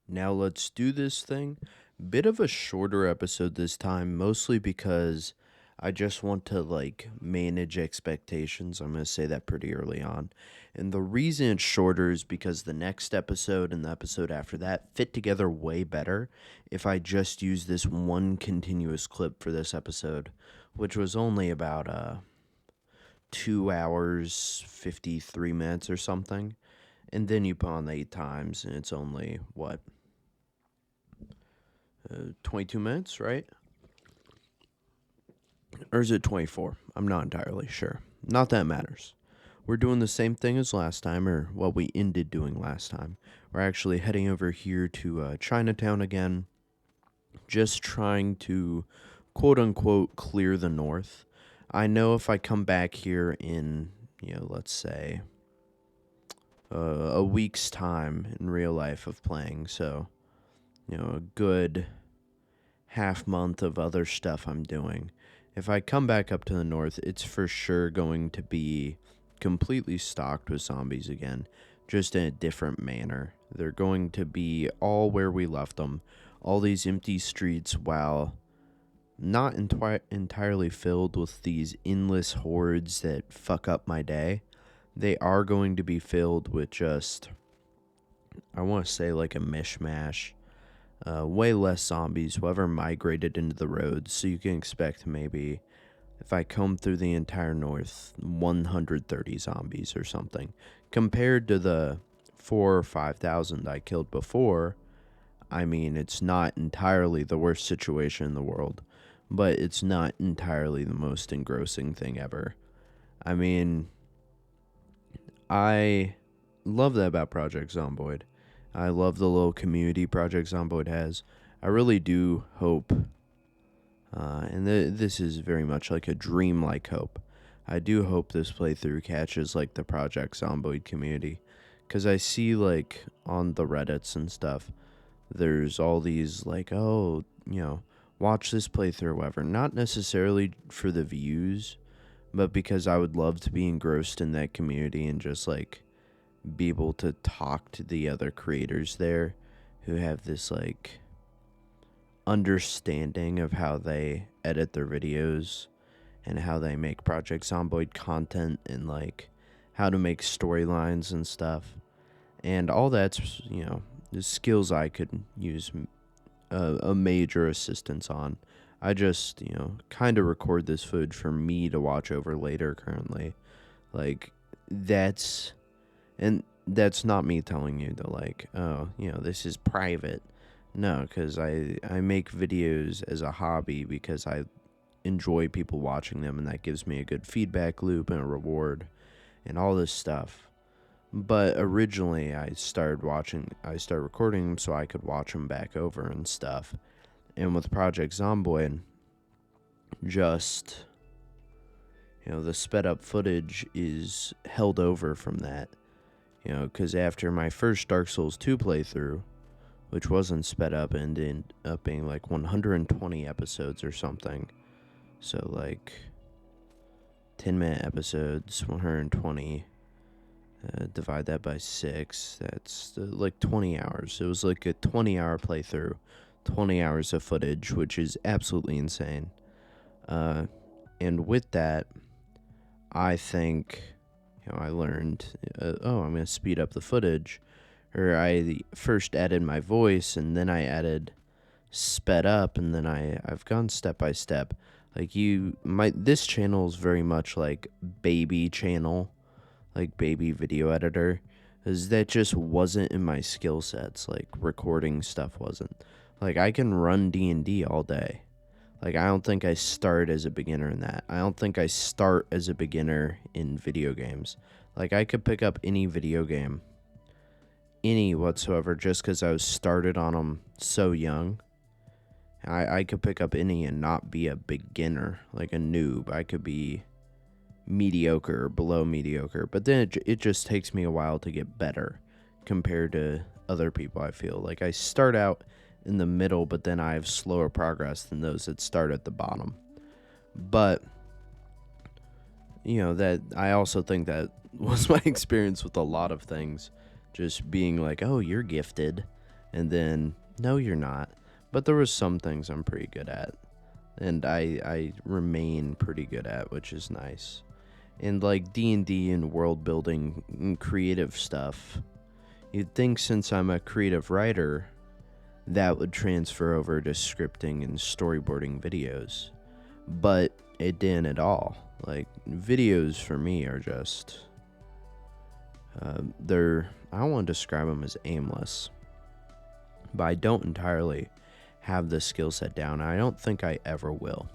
Now let's do this thing. Bit of a shorter episode this time, mostly because I just want to manage expectations. I'm going to say that pretty early on. And the reason it's shorter is because the next episode and the episode after that fit together way better if I just use this one continuous clip for this episode, which was only about 2 hours 53 minutes or something. And then you put on the 8 times and it's only what, 22 minutes, right? Or is it 24? I'm not entirely sure. Not that matters. We're doing the same thing as last time, or what we ended doing last time. We're actually heading over here to Chinatown again, just trying to quote unquote clear the north. I know if I come back here in, let's say a week's time in real life of playing, so, a good half month of other stuff I'm doing. If I come back up to the north, it's for sure going to be completely stocked with zombies again, just in a different manner. They're going to be all where we left them, all these empty streets, while not entirely filled with these endless hordes that fuck up my day. They are going to be filled with just, I want to say, like a mishmash, way less zombies, whoever migrated into the roads. So you can expect maybe, if I comb through the entire north, 130 zombies or something. Compared to the 4 or 5,000 I killed before, I mean, it's not entirely the worst situation in the world, but it's not entirely the most engrossing thing ever. I mean, I love that about Project Zomboid. I love the little community Project Zomboid has. I really do hope, this is very much like a dream-like hope. I do hope this playthrough catches like the Project Zomboid community, because I see like on the Reddits and stuff, there's all these like, oh, watch this playthrough or whatever. Not necessarily for the views, but because I would love to be engrossed in that community and just like be able to talk to the other creators there who have this like understanding of how they edit their videos and how they make Project Zomboid content and like how to make storylines and stuff. And all that's, the skills I could use a major assistance on. I just, kind of record this footage for me to watch over later currently. Like, that's not me telling you to, like, oh, this is private. No, because I make videos as a hobby because I enjoy people watching them, and that gives me a good feedback loop and a reward and all this stuff. But originally, I started recording them so I could watch them back over and stuff. And with Project Zomboid, just, the sped up footage is held over from that. Because after my first Dark Souls 2 playthrough, which wasn't sped up and ended up being like 120 episodes or something. So like 10-minute episodes, 120, divide that by 6, that's like 20 hours. It was like a 20-hour playthrough, 20 hours of footage, which is absolutely insane. And with that, I think, I learned, I'm going to speed up the footage. Or I first added my voice, and then I added sped up, and then I've gone step by step. Like this channel is very much like baby channel, like baby video editor, because that just wasn't in my skill sets. Like recording stuff wasn't. Like I can run D&D all day. Like I don't think I start as a beginner in that. I don't think I start as a beginner in video games. Like I could pick up any video game, any whatsoever, just because I was started on them so young. I could pick up any and not be a beginner, like a noob. I could be mediocre or below mediocre, but then it just takes me a while to get better compared to other people. I feel like I start out in the middle, but then I have slower progress than those that start at the bottom. But that I also think that was my experience with a lot of things, just being like, oh, you're gifted, And then, no, you're not. But there was some things I'm pretty good at. And I remain pretty good at, which is nice. And like D&D and world building and creative stuff, you'd think since I'm a creative writer, that would transfer over to scripting and storyboarding videos. But it didn't at all. Like, videos for me are just, I don't want to describe them as aimless, but I don't entirely have the skill set down. I don't think I ever will.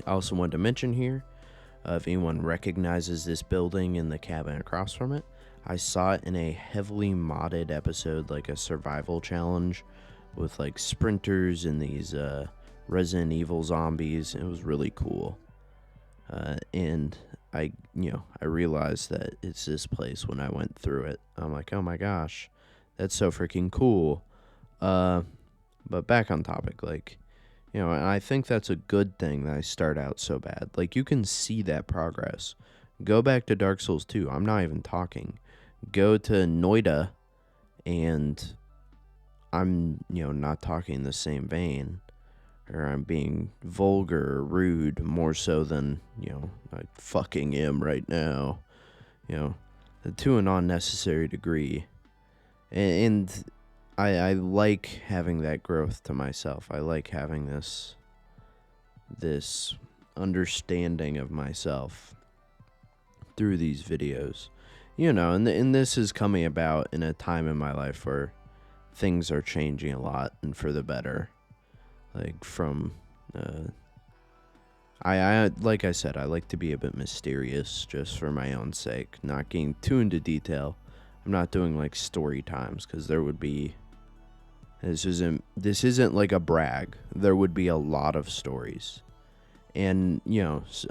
I also want to mention here, if anyone recognizes this building and the cabin across from it, I saw it in a heavily modded episode, like a survival challenge with like sprinters and these Resident Evil zombies. It was really cool. And I realized that it's this place when I went through it. I'm like, oh my gosh, that's so freaking cool. But back on topic, like, and I think that's a good thing that I start out so bad. Like, you can see that progress. Go back to Dark Souls 2. I'm not even talking. Go to Noida, and I'm, not talking in the same vein, or I'm being vulgar or rude more so than, I fucking am right now, to an unnecessary degree. And I like having that growth to myself. I like having this understanding of myself through these videos, and this is coming about in a time in my life where things are changing a lot and for the better. Like from, like I said, I like to be a bit mysterious just for my own sake, not getting too into detail. I'm not doing like story times because there would be, this isn't like a brag. There would be a lot of stories. And,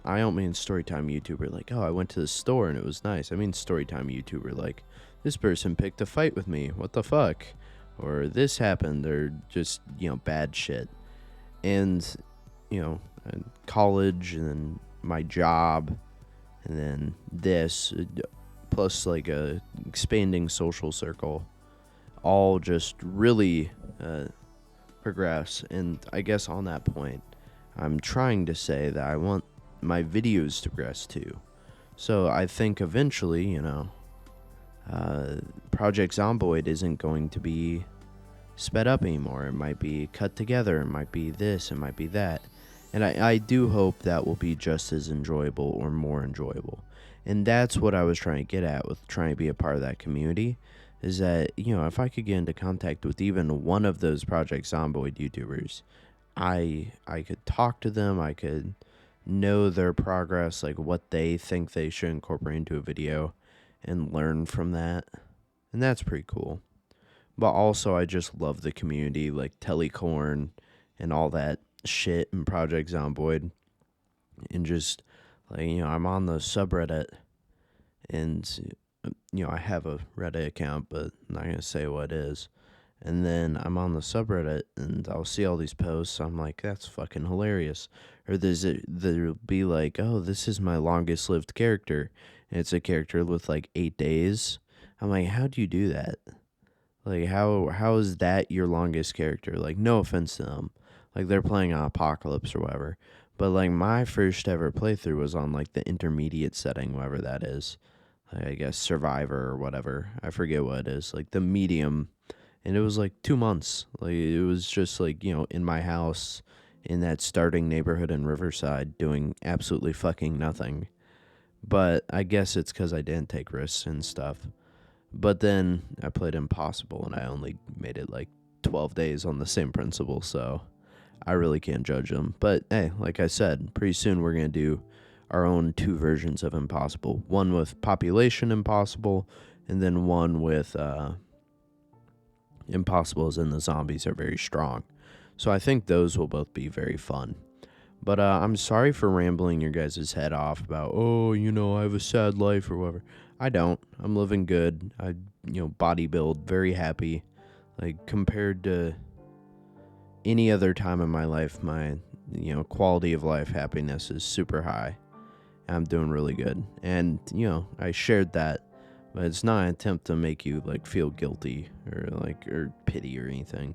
I don't mean storytime YouTuber like, oh, I went to the store and it was nice. I mean storytime YouTuber like, this person picked a fight with me. What the fuck? Or this happened, or just, bad shit. And, college, and then my job, and then this, plus like a expanding social circle, all just really progress. And I guess on that point, I'm trying to say that I want my videos to progress too. So I think eventually, Project Zomboid isn't going to be sped up anymore. It might be cut together. It might be this. It might be that. And I do hope that will be just as enjoyable or more enjoyable. And that's what I was trying to get at with trying to be a part of that community, is that, if I could get into contact with even one of those Project Zomboid YouTubers, I could talk to them. I could know their progress, like what they think they should incorporate into a video, and learn from that. And that's pretty cool. But also, I just love the community, like Telecorn and all that shit in Project Zomboid. And just, like, I'm on the subreddit, and, I have a Reddit account, but I'm not going to say what it is. And then I'm on the subreddit, and I'll see all these posts. I'm like, that's fucking hilarious. Or there'll be like, oh, this is my longest lived character. And it's a character with like 8 days. I'm like, how do you do that? Like, how is that your longest character? Like, no offense to them. Like, they're playing on Apocalypse or whatever. But, like, my first ever playthrough was on, like, the intermediate setting, whatever that is. Like, I guess Survivor or whatever. I forget what it is. Like, the medium. And it was, like, 2 months. Like, it was just, like, in my house in that starting neighborhood in Riverside doing absolutely fucking nothing. But I guess it's because I didn't take risks and stuff. But then I played Impossible, and I only made it like 12 days on the same principle, so I really can't judge them. But hey, like I said, pretty soon we're going to do our own 2 versions of Impossible. One with Population Impossible, and then one with Impossible as in the zombies are very strong. So I think those will both be very fun. But I'm sorry for rambling your guys' head off about, oh, I have a sad life or whatever. I don't. I'm living good. I, body build, very happy. Like, compared to any other time in my life, my, quality of life, happiness is super high. I'm doing really good. And, I shared that But it's not an attempt to make you like feel guilty or pity or anything.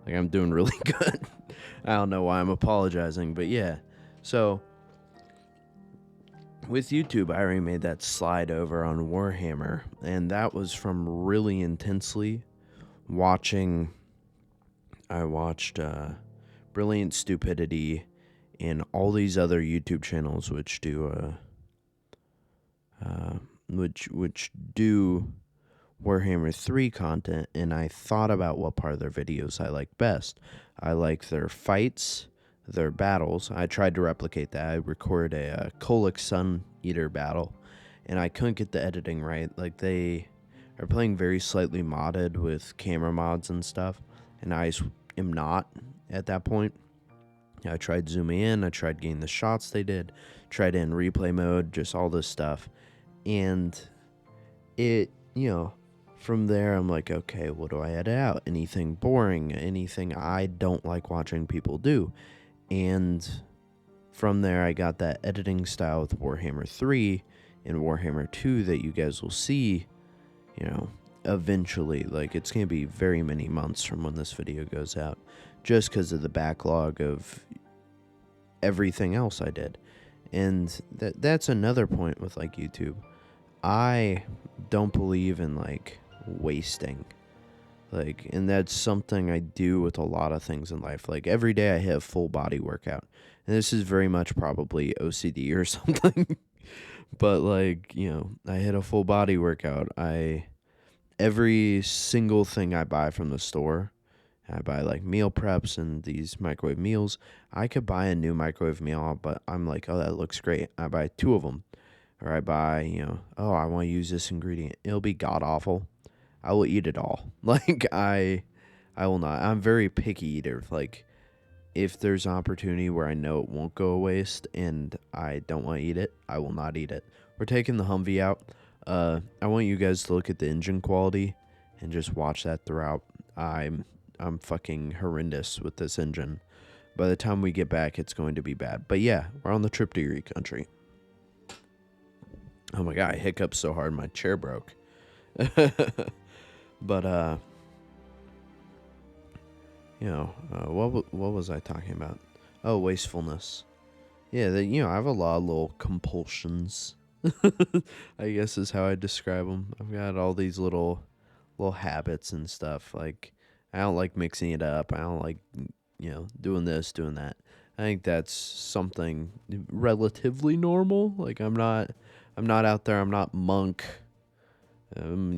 Like, I'm doing really good. I don't know why I'm apologizing, but yeah. So with YouTube, I already made that slide over on Warhammer, and that was from really intensely watching. I watched Brilliant Stupidity and all these other YouTube channels which do which do Warhammer 3 content, and I thought about what part of their videos I like best. I like their fights, their battles. I tried to replicate that. I recorded a Kolic Sun Eater battle, and I couldn't get the editing right. Like, they are playing very slightly modded with camera mods and stuff, and I am not at that point. I tried zooming in, I tried getting the shots they did, tried in replay mode, just all this stuff. And it, from there I'm like, okay, what do I edit out? Anything boring, anything I don't like watching people do. And from there I got that editing style with Warhammer 3 and Warhammer 2 that you guys will see, eventually. Like, it's going to be very many months from when this video goes out, just because of the backlog of everything else I did. And that's another point with, like, YouTube. I don't believe in, like, wasting. Like, and that's something I do with a lot of things in life. Like, every day I hit a full body workout. And this is very much probably OCD or something. But, like, I hit a full body workout. Every single thing I buy from the store, I buy like meal preps and these microwave meals. I could buy a new microwave meal, but I'm like, oh, that looks great. I buy 2 of them. Or I buy, oh, I want to use this ingredient. It'll be god awful. I will eat it all. Like, I will not. I'm a very picky eater. Like, if there's an opportunity where I know it won't go to waste and I don't want to eat it, I will not eat it. We're taking the Humvee out. I want you guys to look at the engine quality and just watch that throughout. I'm fucking horrendous with this engine. By the time we get back, it's going to be bad. But yeah, we're on the trip to Erie Country. Oh my god, I hiccuped so hard my chair broke. But what was I talking about? Oh, wastefulness. Yeah, I have a lot of little compulsions. I guess is how I describe them. I've got all these little habits and stuff. Like, I don't like mixing it up. I don't like, doing this, doing that. I think that's something relatively normal. Like, I'm not out there. I'm not Monk. I'm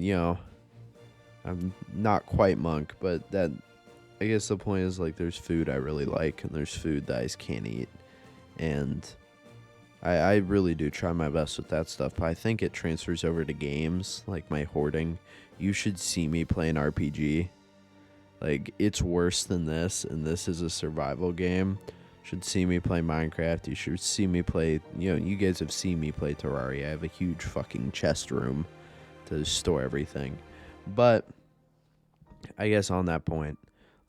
not quite Monk, but that, I guess the point is, like, there's food I really like, and there's food that I just can't eat. And I really do try my best with that stuff, but I think it transfers over to games, like my hoarding. You should see me play an RPG. Like, it's worse than this, and this is a survival game. You should see me play Minecraft. You should see me play, you guys have seen me play Terraria. I have a huge fucking chest room to store everything. But I guess on that point,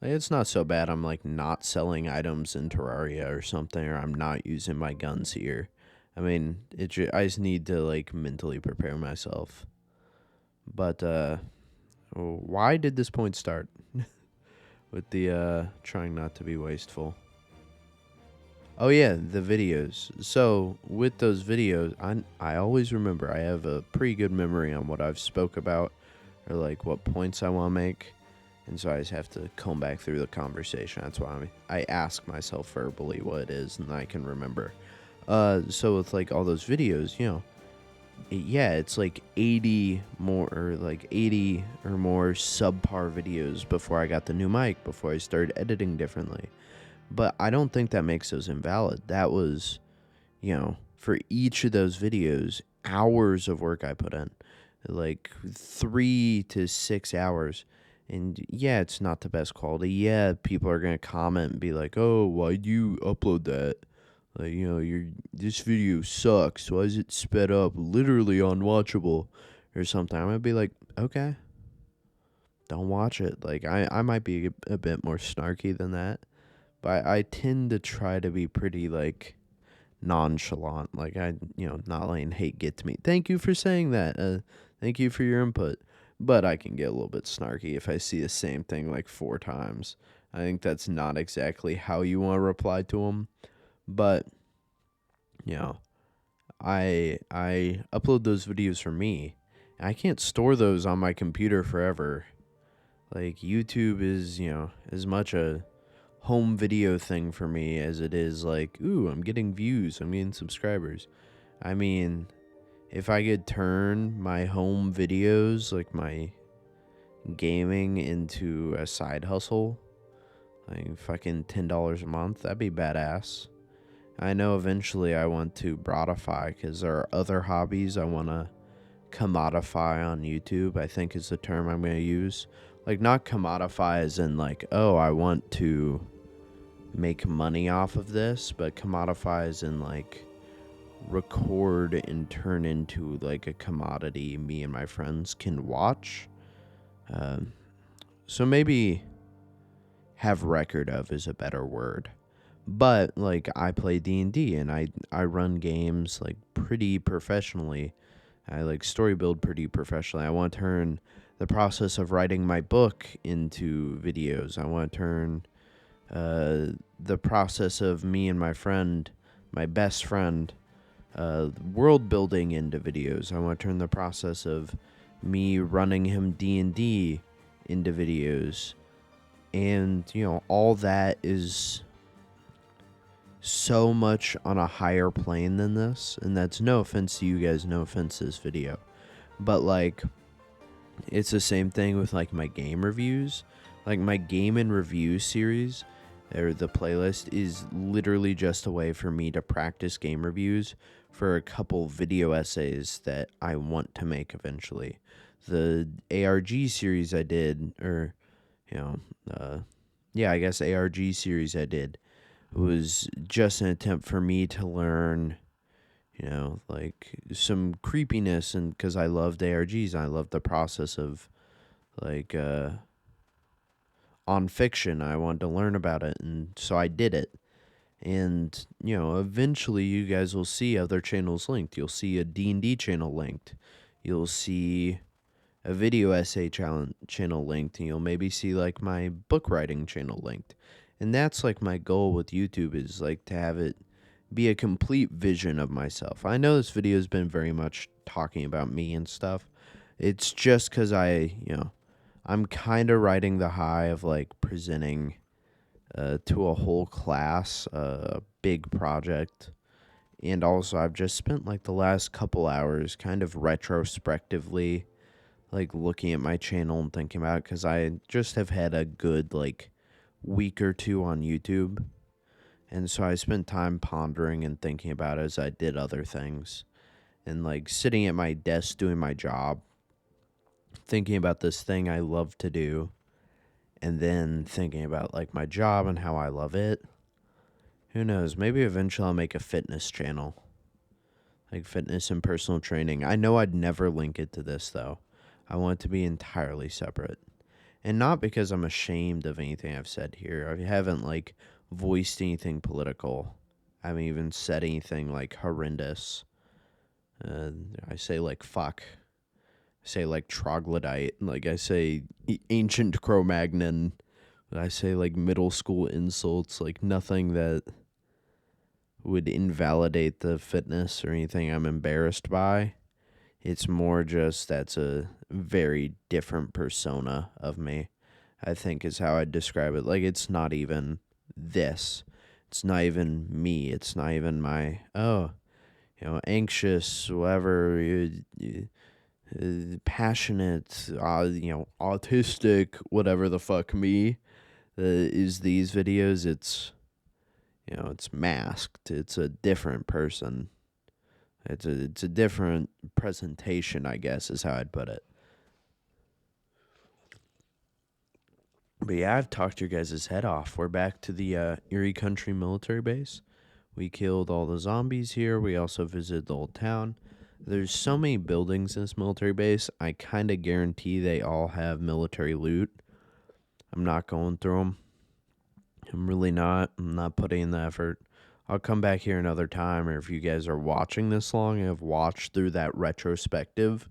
like, it's not so bad I'm, like, not selling items in Terraria or something, or I'm not using my guns here. I mean, I just need to, like, mentally prepare myself. But, why did this point start? With the, trying not to be wasteful. Oh, yeah, the videos. So, with those videos, I always remember. I have a pretty good memory on what I've spoke about, or, like, what points I want to make. And so I just have to comb back through the conversation. That's why I ask myself verbally what it is, and I can remember. So with, like, all those videos, it's like 80 or more subpar videos before I got the new mic, before I started editing differently. But I don't think that makes those invalid. That was, for each of those videos, hours of work I put in. Like 3 to 6 hours. And yeah, it's not the best quality. Yeah, people are going to comment and be like, oh, why'd you upload that? Like, this video sucks. Why is it sped up, literally unwatchable or something? I'm going to be like, okay, don't watch it. Like, I might be a bit more snarky than that. But I tend to try to be pretty, like, nonchalant. Like, not letting hate get to me. Thank you for saying that. Thank you for your input. But I can get a little bit snarky if I see the same thing like 4 times. I think that's not exactly how you want to reply to them. But, you know, I upload those videos for me. I can't store those on my computer forever. Like, YouTube is, as much a home video thing for me as it is like, ooh, I'm getting views, I'm getting subscribers. I mean, if I could turn my home videos, like my gaming, into a side hustle, like fucking $10 a month, that'd be badass. I know eventually I want to broadify because there are other hobbies I want to commodify on YouTube, I think is the term I'm going to use. Like, not commodify as in like, oh, I want to make money off of this, but commodify as in like record and turn into like a commodity me and my friends can watch. So maybe have record of is a better word. But like, I play D&D and I run games like pretty professionally. I like story build pretty professionally. I want to turn the process of writing my book into videos. I want to turn the process of me and my friend, my best friend, world building into videos. I want to turn the process of me running him D&D into videos. And, all that is so much on a higher plane than this. And that's no offense to you guys, no offense to this video. But, like, it's the same thing with, like, my game reviews. Like, my game and review series, or the playlist, is literally just a way for me to practice game reviews for a couple video essays that I want to make eventually. The ARG series I did, or, I guess ARG series I did, was just an attempt for me to learn, like some creepiness, and because I loved ARGs, I loved the process of, like, on fiction. I wanted to learn about it, and so I did it. And, eventually you guys will see other channels linked. You'll see a D&D channel linked. You'll see a video essay channel linked, and you'll maybe see, like, my book writing channel linked. And that's, like, my goal with YouTube, is, like, to have it be a complete vision of myself. I know this video has been very much talking about me and stuff. It's just because I'm kind of riding the high of, like, presenting to a whole class a big project. And also, I've just spent, like, the last couple hours kind of retrospectively, like, looking at my channel and thinking about it, because I just have had a good, like, week or two on YouTube. And so I spent time pondering and thinking about it as I did other things. And, like, sitting at my desk doing my job, thinking about this thing I love to do, and then thinking about, like, my job and how I love it. Who knows? Maybe eventually I'll make a fitness channel. Like, fitness and personal training. I know I'd never link it to this, though. I want it to be entirely separate. And not because I'm ashamed of anything I've said here. I haven't, like, voiced anything political. I haven't even said anything, like, horrendous. I say, like, fuck. I say, like, troglodyte. Like, I say ancient Cro-Magnon. I say, like, middle school insults. Like, nothing that would invalidate the fitness or anything I'm embarrassed by. It's more just that's a very different persona of me, I think, is how I'd describe it. Like, it's not even this. It's not even me. It's not even my, anxious, whatever, passionate, autistic, whatever the fuck me is these videos. It's, it's masked. It's a different person. It's a different presentation, I guess, is how I'd put it. But yeah, I've talked your guys' head off. We're back to the Erie Country military base. We killed all the zombies here. We also visited the old town. There's so many buildings in this military base, I kind of guarantee they all have military loot. I'm not going through them. I'm really not. I'm not putting in the effort. I'll come back here another time, or if you guys are watching this long and have watched through that retrospective,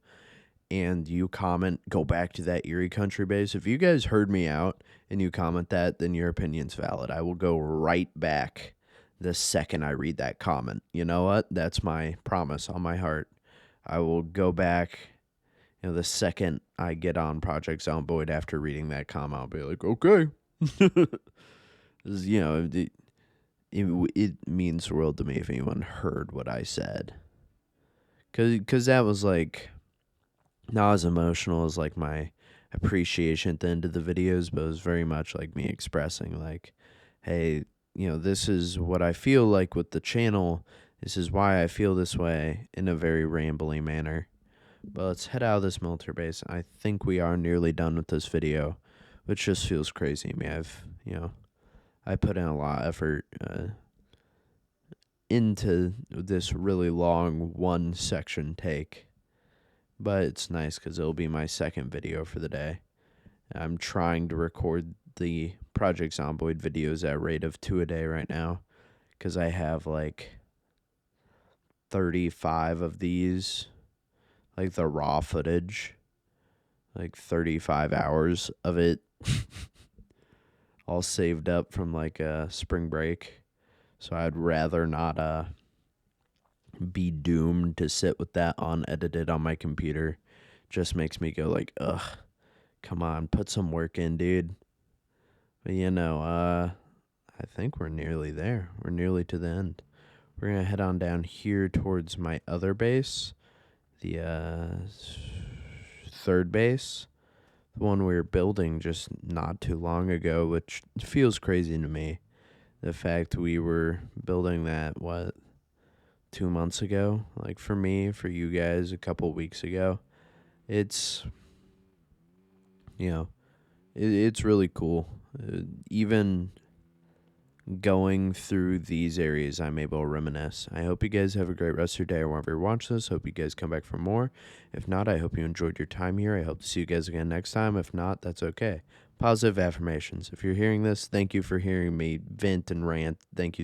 and you comment, go back to that Erie country base, if you guys heard me out and you comment that, then your opinion's valid. I will go right back the second I read that comment. You know what? That's my promise on my heart. I will go back, the second I get on Project Zomboid after reading that comment. I'll be like, okay. It means the world to me if anyone heard what I said. Because that was like not as emotional as like my appreciation at the end of the videos, but it was very much like me expressing like, hey, this is what I feel like with the channel. This is why I feel this way, in a very rambly manner. But let's head out of this military base. I think we are nearly done with this video, which just feels crazy to me. I put in a lot of effort into this really long one section take. But it's nice because it'll be my second video for the day. I'm trying to record the Project Zomboid videos at a rate of 2 a day right now, because I have like 35 of these, like the raw footage, like 35 hours of it, all saved up from like a spring break. So I'd rather not be doomed to sit with that unedited on my computer. Just makes me go like, ugh, come on, put some work in, dude. But I think we're nearly there. We're nearly to the end. We're going to head on down here towards my other base, the third base, the one we were building just not too long ago, which feels crazy to me. The fact we were building that, 2 months ago? Like for me, for you guys, a couple weeks ago. It's, it's really cool. Even going through these areas, I'm able to reminisce. I hope you guys have a great rest of your day or whenever you watch this. Hope you guys come back for more. If not, I hope you enjoyed your time here. I hope to see you guys again next time. If not, that's okay. Positive affirmations. If you're hearing this, thank you for hearing me vent and rant. Thank you.